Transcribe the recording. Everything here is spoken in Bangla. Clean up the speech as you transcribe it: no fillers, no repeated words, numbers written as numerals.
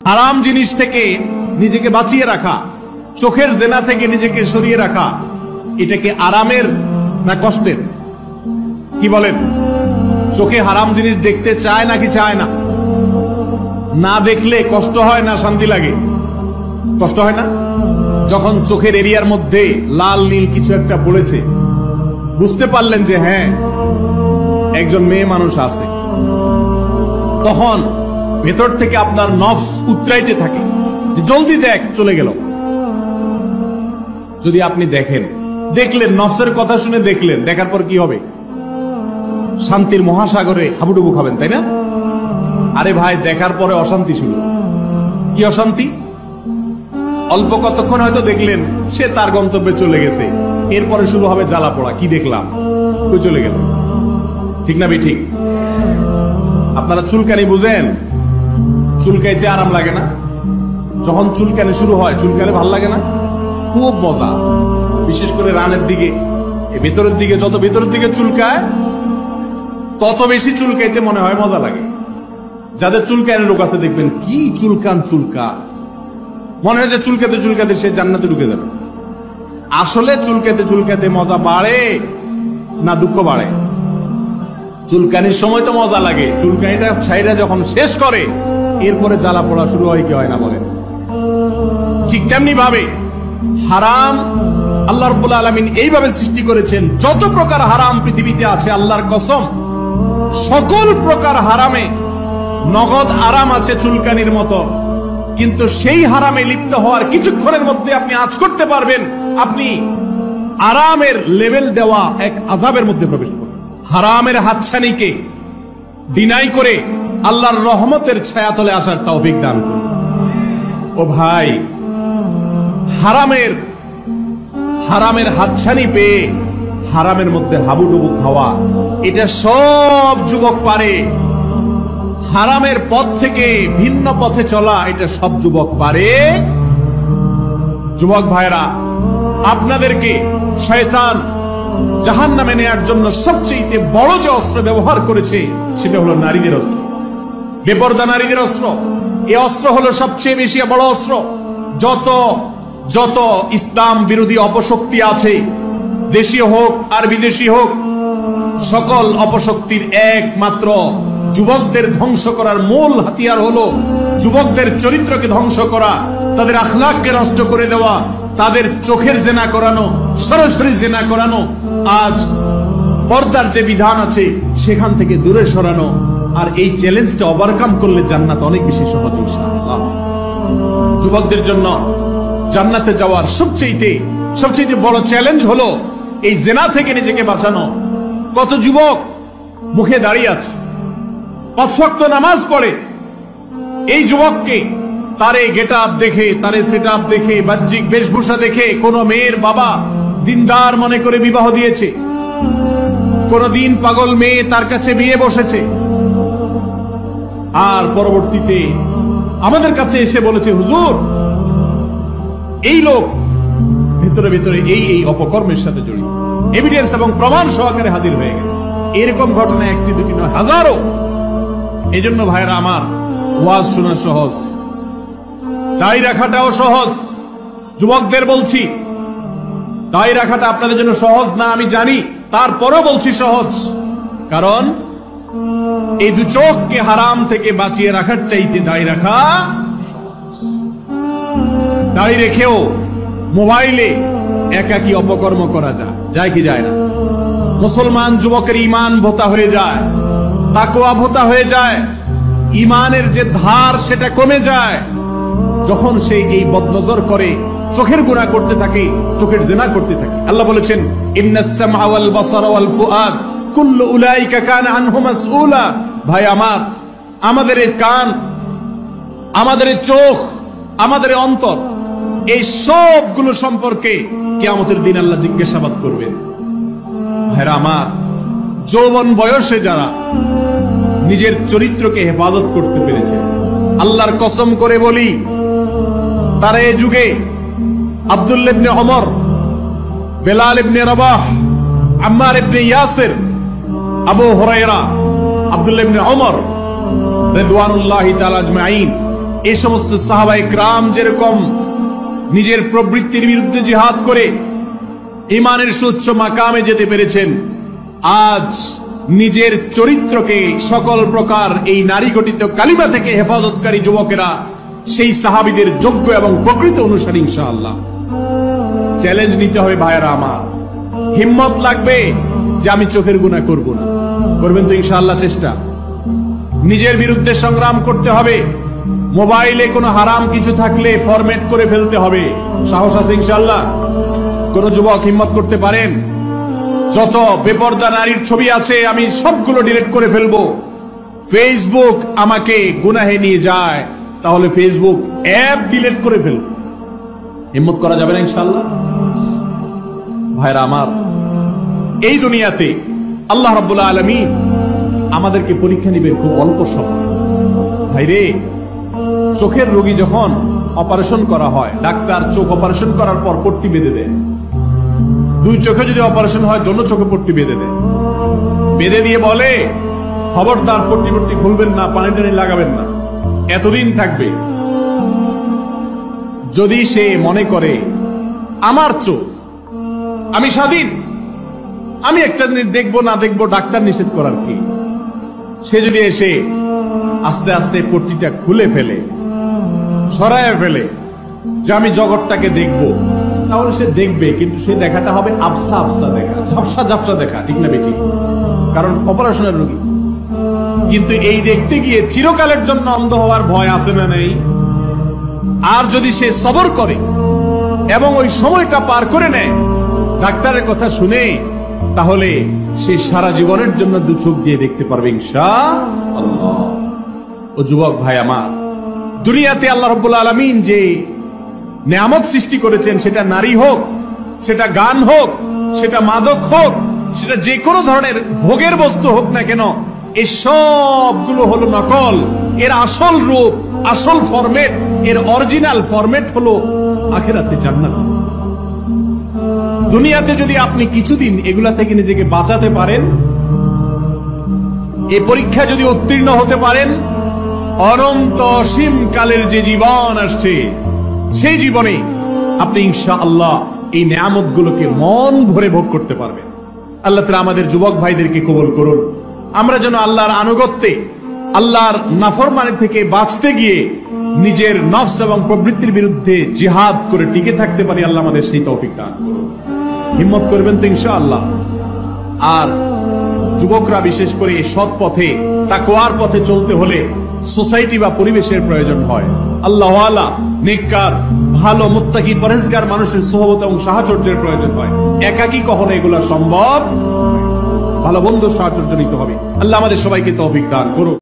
হারাম জিনিস থেকে নিজেকে বাঁচিয়ে রাখা, চোখের জেনা থেকে নিজেকে সরিয়ে রাখা, এটা কি আরামের না কষ্টের? কি বলেন? চোখে হারাম জিনিস দেখতে চায় নাকি চায় না? না দেখলে কষ্ট হয় না শান্তি লাগে? কষ্ট হয় না? যখন চোখের এরিয়ার মধ্যে লাল নীল কিছু একটা পড়েছে, বুঝতে পারলেন যে হ্যাঁ একজন মেয়ে মানুষ আছে, তখন ভেতর থেকে আপনার নফস উতরাইতে থাকে যে জলদি দেখ, চলে গেল। যদি আপনি দেখলেন নফসের কথা শুনে দেখলেন, দেখার পর কি হবে? শান্তির মহাসাগরে হাবুডুবু খাবেন, তাই না? আরে ভাই, দেখার পরে অশান্তি শুরু। কি অশান্তি? অল্প কতক্ষণ হয়তো দেখলেন, সে তার গন্তব্যে চলে গেছে, এরপরে শুরু হবে জ্বালা পোড়া। কি দেখলাম, কই চলে গেল? ঠিক না বে ঠিক? আপনারা চুলকানি বুঝেন? চুলকাইতে আরাম লাগে না? যখন চুলকানি শুরু হয়, চুলকালে ভাল লাগে না? খুব মজা। বিশেষ করে রানের দিকে, ভেতরের দিকে, যত ভেতরের দিকে চুলকায় তত বেশি চুলকাইতে মনে হয় মজা লাগে। যাদের চুলকানি রোগ আছে দেখবেন কি চুলকা মনে হয় যে চুলকাতে চুলকাতে সে জান্নাতে ঢুকে যাবে। আসলে চুলকাতে মজা বাড়ে না দুঃখ বাড়ে? চুলকানির সময় তো মজা লাগে, চুলকানিটা ছাইরা যখন শেষ করে এরপরে জ্বালা পোড়া শুরু হয়, কি হয় না বলেন? ঠিক তেমনি ভাবে হারাম আল্লাহ রাব্বুল আলামিন এইভাবে সৃষ্টি করেছেন। যত প্রকার হারাম পৃথিবীতে আছে, আল্লাহর কসম, সকল প্রকার হারামে নগদ আরাম আছে চুলকানির মতো। কিন্তু সেই হারামে লিপ্ত হওয়ার কিছুক্ষণের মধ্যে আপনি আঁচ করতে পারবেন, আপনি আরামের লেভেল দেওয়া এক আযাবের মধ্যে প্রবেশ করবেন। হারামের হাতছানিকে ডিনাই করে আল্লাহর রহমতের ছায়াতলে আসার তৌফিক দান করুন। ও ভাই, হারামের হাতছানি পেয়ে হারামের মধ্যে হাবুডুবু খাওয়া, এটা সব যুবক পারে। হারামের পথ থেকে ভিন্ন পথে চলা, এটা সব যুবক পারে। যুবক ভাইরা, আপনাদেরকে শয়তান জাহান্নামে নেয়ার জন্য সবচেয়ে বড় যে অস্ত্র ব্যবহার করেছে, সেটা হলো নারীদের অস্ত্র, বেপরদা নারীদের অস্ত্র। এই অস্ত্র হলো সবচেয়ে বেশি বড় অস্ত্র। যত ইসলাম বিরোধী অপশক্তি আছে, দেশীয় হোক আর বিদেশি হোক, সকল অপশক্তির একমাত্র যুবকদের ধ্বংস করার মূল হাতিয়ার হলো যুবকদের চরিত্রকে ধ্বংস করা, তাদের আখলাককে নষ্ট করে দেওয়া, তাদের চোখের জেনা করানো, সরাসরি জেনা করানো। আজ পর্দার যে বিধান আছে সেখান থেকে দূরে সরানো। আর এই চ্যালেঞ্জটা ওভারকাম করলে জান্নাত অনেক বেশি সহজ ইনশাআল্লাহ। যুবকদের জন্য জান্নাতে যাওয়ার সবচেয়ে বড় চ্যালেঞ্জ হলো এই জেনা থেকে নিজেকে বাঁচানো। কত যুবক মুখে দাঁড়িয়ে আছে, 5 ওয়াক্ত নামাজ পড়ে, এই যুবককে তারে গেট আপ দেখে, তারে সেট আপ দেখে, বাহ্যিক বেশভূষা দেখে কোন মেয়ের বাবা দিনদার মনে করে বিবাহ দিয়েছে, কোনদিন পাগল মেয়ে তার কাছে বিয়ে বসেছে, আর পরবর্তীতে আমাদের কাছে এসে বলেছে, হুজুর এই লোক ভিতরে ভিতরে এই অপকর্মের সাথে জড়িত, এভিডেন্স এবং প্রমাণ সহকারে হাজির হয়ে গেছে। এরকম ঘটনা একটি দুটি নয়, হাজারো। এজন্য ভাইরা আমার, ওয়াজ শোনা সহজ, দাড়ি রাখাটাও সহজ। যুবকদের বলছি, দাড়ি রাখাটা আপনাদের জন্য সহজ না আমি জানি, তারপরও বলছি সহজ। কারণ এই দু চোখকে হারাম থেকে বাঁচিয়ে রাখার চাইতে দাড়ি রাখা। দাড়ি রেখেও মোবাইলে একাকী অপকর্ম করা যায় কি যায় না? মুসলমান যুবকের ঈমান ভোতা হয়ে যায়, তাকওয়া ভোতা হয়ে যায়, ঈমানের যে ধার সেটা কমে যায় যখন সে এই বদনজর করে, চোখের গুনাহ করতে থাকে, চোখের জিনা করতে থাকে। আল্লাহ বলেছেন, ইন্নাস সামআ ওয়াল বাসারা ওয়াল ফুআদ কুল্লু উলাইকা কানা আনহু মাসউলা। ভাই আমার, আমাদের এই কান, আমাদের এই চোখ, আমাদের এই অন্তর, এই সবগুলো সম্পর্কে কিয়ামতের দিন আল্লাহ জিজ্ঞাসাবাদ করবেন। ভাইরা আমার, যৌবন বয়সে যারা নিজের চরিত্রকে হেফাজত করতে পেরেছে, আল্লাহর কসম করে বলি, তারা এই যুগে আব্দুল্লাহ ইবনে ওমর, বেলাল ইবনে রাবাহ, আম্মার ইবনে ইয়াসির, আবু হুরায়রা, আব্দুল্লাহ ইবনে ওমর রাদিয়াল্লাহু তাআলা আজমাইন, এই সমস্ত সাহাবায়ে কেরাম যেরকম নিজের প্রবৃত্তির বিরুদ্ধে জিহাদ করে ঈমানের সুউচ্চ মাকামে যেতে পেরেছেন, আজ নিজের চরিত্রকে সকল প্রকার এই নারী গঠিত কালিমা থেকে হেফাজতকারী যুবকেরা সেই সাহাবীদের যোগ্য এবং প্রকৃত অনুসারী ইনশাআল্লাহ। চ্যালেঞ্জ নিতে হবে ভাইয়েরা আমার, হিম্মত লাগবে যে আমি চোখের গুনাহ করব না। করবেন তো ইনশাআল্লাহ চেষ্টা? নিজের বিরুদ্ধে সংগ্রাম করতে হবে। মোবাইলে কোনো হারাম কিছু থাকলে ফরম্যাট করে ফেলতে হবে। সাহস আছে ইনশাআল্লাহ? কোন যুবক হিম্মত করতে পারেন? যত বেপরদা নারীর ছবি আছে আমি সবগুলো ডিলিট করে ফেলবো। ফেসবুক আমাকে গুনাহে নিয়ে যায়, তাহলে ফেসবুক অ্যাপ ডিলিট করে ফেলবো। হিম্মত করা যাবে না ইনশাআল্লাহ? ভাইরা আমার, এই দুনিয়াতে আল্লাহ রাব্বুল আলামিন আমাদেরকে পরীক্ষা নিবেন খুব অল্প সময়। ভাইরে, চোখের রোগী যখন অপারেশন করা হয়, ডাক্তার চোখ অপারেশন করার পর পট্টি বেঁধে দেয়। দুই চোখে যদি অপারেশন হয়, দোনো চোখে পট্টি বেঁধে দেয়। বেঁধে দিয়ে বলে, খবরদার পট্টি পট্টি খুলবেন না, পানি টানি লাগাবেন না, এতদিন থাকবে। যদি সে মনে করে আমার চোখ, আমি স্বাধীন, আমি একটা জিনিস দেখবো না দেখবো ডাক্তার নিষেধ করার কি, সে যদি এসে আস্তে আস্তে পট্টিটা খুলে ফেলে, সরায় ফেলে যে আমি জগৎটাকে দেখব, তাহলে সে দেখবে, কিন্তু সে দেখাটা হবে আবসা আবসা দেখা, ঝাপসা ঝাপসা দেখা, ঠিক না বেঠিক? কারণ অপারেশনের রোগী। কিন্তু এই দেখতে গিয়ে চিরকালের জন্য অন্ধ হওয়ার ভয় আছে না নেই? আর যদি সে সবর করে এবং ওই সময়টা পার করে নেয় ডাক্তারের কথা শুনে, তাহলে সে সারা জীবনের জন্য দু চোখ দিয়ে দেখতে পারবে ইনশাআল্লাহ। ও যুবক ভাই আমার, দুনিয়াতে আল্লাহ রাব্বুল আলামিন যে নিয়ামত সৃষ্টি করেছেন, সেটা নারী হোক, সেটা গান হোক, সেটা মাদক হোক, সেটা যে কোনো ধরনের ভোগের বস্তু হোক না কেন, এই সবগুলো হলো নকল। এর আসল রূপ, আসল ফরম্যাট, এর অরিজিনাল ফরম্যাট হলো আখিরাতে জান্নাত। দুনিয়াতে যদি আপনি কিছুদিন এগুলা থেকে নিজেকে বাঁচাতে পারেন, এই পরীক্ষা যদি উত্তীর্ণ হতে পারেন, অনন্ত অসীম কালের যে জীবন আসছে, সেই জীবনে আপনি ইনশাআল্লাহ এই নিয়ামত গুলোকে মন ভরে ভোগ করতে পারবেন। আল্লাহ তাআলা আমাদের যুবক ভাইদেরকে কবুল করুন। আমরা যেন আল্লাহর আনুগত্যে, আল্লাহর নাফরমানি থেকে বাঁচতে গিয়ে নিজের নফস এবং প্রবৃত্তির বিরুদ্ধে জিহাদ করে টিকে থাকতে পারি। আল্লাহ আমাদের সেই তৌফিক দান করুন। হিম্মত করবেন তো ইনশাআল্লাহ? আর যুবকরা বিশেষ করে সৎ পথে, তাকওয়ার পথে চলতে হলে সোসাইটি বা পরিবেশের প্রয়োজন হয়। আল্লাহওয়ালা, নেককার, ভালো মুত্তাকি পরহেজগার মানুষের সোহবত এবং সাহচর্যের প্রয়োজন হয়। একাকী কখনো এগুলা সম্ভব? ভালো বন্ধুর সাহচর্য নিতে হবে। আল্লাহ আমাদের সবাইকে তৌফিক দান করুন।